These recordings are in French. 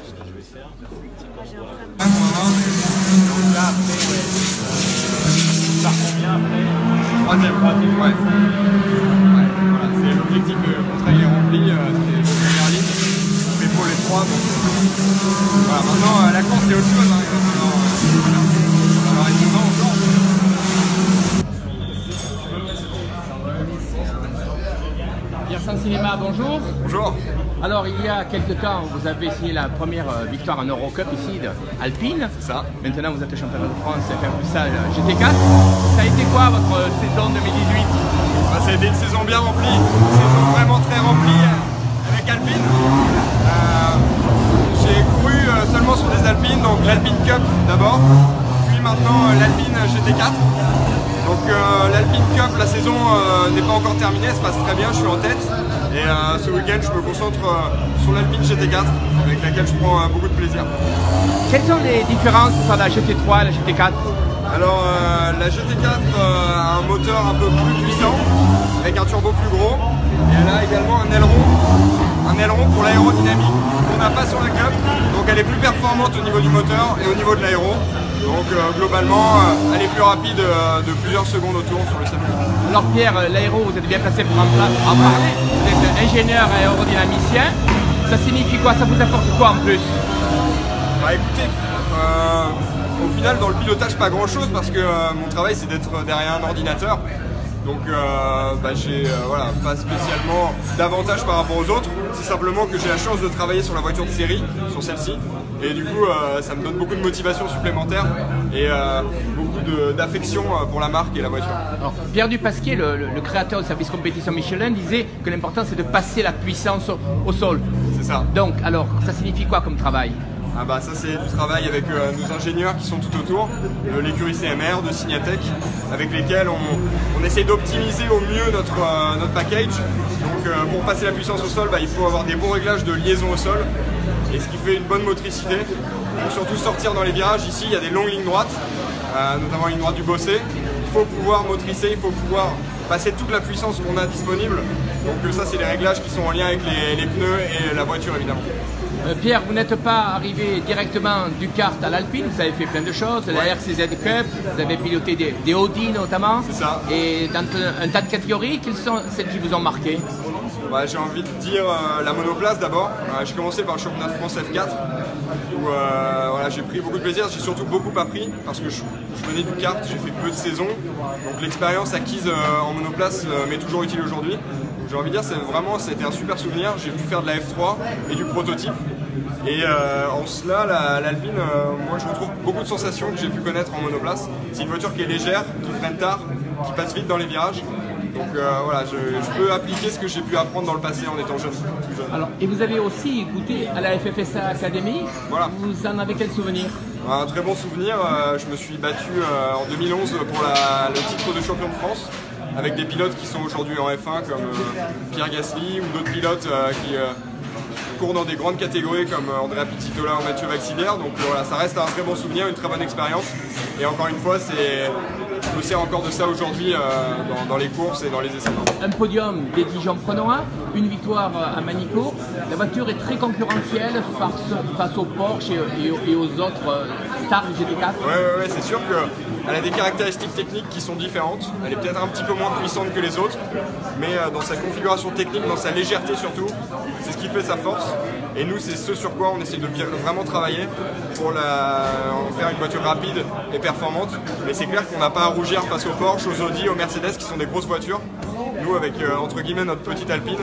Ce que je vais faire, c'est quand je vois donc là après, ça revient après. troisième, ouais. Voilà, c'est l'objectif, le contrat est rempli, c'est la première ligne, on fait pour les trois, donc voilà, maintenant la course c'est autre chose, hein, ça va rester dedans encore. Pierre San Cinéma, bonjour. Bonjour. Alors il y a quelques temps, vous avez signé la première victoire en Eurocup ici, Alpine. C'est ça. Maintenant vous êtes champion de France, ça GT4. Ça a été quoi votre saison 2018? Ça a été une saison bien remplie, une saison vraiment très remplie avec Alpine. J'ai couru seulement sur des Alpines, donc l'Alpine Cup d'abord, puis maintenant l'Alpine GT4. Donc l'Alpine Cup, la saison n'est pas encore terminée, elle se passe très bien, je suis en tête. Et ce week-end, je me concentre sur l'Alpine GT4, avec laquelle je prends beaucoup de plaisir. Quelles sont les différences entre la GT3 et la GT4? Alors la GT4 a un moteur un peu plus puissant, avec un turbo plus gros, et elle a également un aileron pour l'aérodynamique qu'on n'a pas sur la Cup, donc elle est plus performante au niveau du moteur et au niveau de l'aéro. Donc globalement, elle est plus rapide de plusieurs secondes au tour sur le circuit. Alors Pierre, l'aéro, vous êtes bien placé pour en parler. Vous êtes ingénieur aérodynamicien. Ça signifie quoi? Ça vous apporte quoi en plus? Bah écoutez, au final dans le pilotage pas grand chose parce que mon travail c'est d'être derrière un ordinateur. Donc j'ai voilà, pas spécialement d'avantage par rapport aux autres, c'est simplement que j'ai la chance de travailler sur la voiture de série, sur celle-ci, et du coup ça me donne beaucoup de motivation supplémentaire et beaucoup d'affection pour la marque et la voiture. Alors, Pierre Dupasquier, le créateur du service compétition Michelin, disait que l'important c'est de passer la puissance au sol. C'est ça. Donc alors ça signifie quoi comme travail? Ah bah ça c'est du travail avec nos ingénieurs qui sont tout autour, l'écurie CMR, de Signatech, avec lesquels on essaie d'optimiser au mieux notre package. Donc pour passer la puissance au sol, il faut avoir des bons réglages de liaison au sol, et ce qui fait une bonne motricité. Pour surtout sortir dans les virages, ici il y a des longues lignes droites, notamment la ligne droite du Bossé. Il faut pouvoir motricer, il faut pouvoir passer toute la puissance qu'on a disponible. Donc ça c'est les réglages qui sont en lien avec les pneus et la voiture évidemment. Pierre, vous n'êtes pas arrivé directement du kart à l'Alpine, vous avez fait plein de choses, la RCZ Cup, vous avez piloté des Audi notamment. C'est ça. Et dans un tas de catégories, quelles sont celles qui vous ont marqué? J'ai envie de dire la monoplace d'abord. J'ai commencé par le championnat de France F4 où j'ai pris beaucoup de plaisir, j'ai surtout beaucoup appris parce que je venais du kart, j'ai fait peu de saisons, donc l'expérience acquise en monoplace m'est toujours utile aujourd'hui. J'ai envie de dire, c'était un super souvenir, j'ai pu faire de la F3 et du prototype. Et en cela, l'Alpine, moi je retrouve beaucoup de sensations que j'ai pu connaître en monoplace. C'est une voiture qui est légère, qui freine tard, qui passe vite dans les virages. Donc voilà, je peux appliquer ce que j'ai pu apprendre dans le passé en étant jeune, plus jeune. Alors, et vous avez aussi goûté à la FFSA Academy. Voilà. Vous en avez quel souvenir? Un très bon souvenir, je me suis battu en 2011 pour le titre de champion de France, avec des pilotes qui sont aujourd'hui en F1 comme Pierre Gasly ou d'autres pilotes qui courent dans des grandes catégories comme Andrea Pizzitola ou Mathieu Vaxivière. Donc voilà, ça reste un très bon souvenir, une très bonne expérience. Et encore une fois, je me sers encore de ça aujourd'hui dans les courses et dans les essais. Un podium des Dijon-Prenois, une victoire à Manicourt. La voiture est très concurrentielle face aux Porsche et aux autres stars du GT4. Oui, c'est sûr qu'elle a des caractéristiques techniques qui sont différentes. Elle est peut-être un petit peu moins puissante que les autres, mais dans sa configuration technique, dans sa légèreté surtout, c'est ce qui fait sa force. Et nous, c'est ce sur quoi on essaie de vraiment travailler pour en faire une voiture rapide et performante. Mais c'est clair qu'on n'a pas à rougir face aux Porsche, aux Audi, aux Mercedes qui sont des grosses voitures. Nous, avec entre guillemets notre petite Alpine,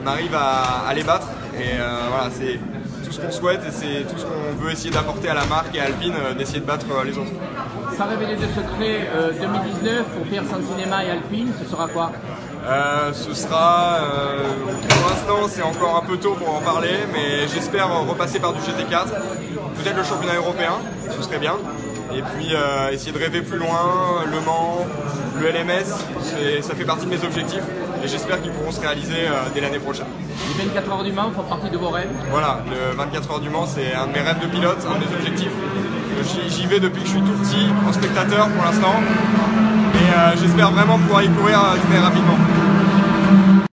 on arrive à les battre. Et voilà, c'est tout ce qu'on souhaite et c'est tout ce qu'on veut essayer d'apporter à la marque et à Alpine, d'essayer de battre les autres. Sans révéler de secret, 2019 pour Pierre San Cinéma et Alpine, ce sera quoi? Ce sera, pour l'instant c'est encore un peu tôt pour en parler, mais j'espère repasser par du GT4, peut-être le championnat européen, ce serait bien, et puis essayer de rêver plus loin, Le Mans, le LMS, ça fait partie de mes objectifs, et j'espère qu'ils pourront se réaliser dès l'année prochaine. Les 24 heures du Mans font partie de vos rêves? Voilà, le 24 heures du Mans c'est un de mes rêves de pilote, un de mes objectifs. J'y vais depuis que je suis tout petit, en spectateur pour l'instant, et j'espère vraiment pouvoir y courir très rapidement.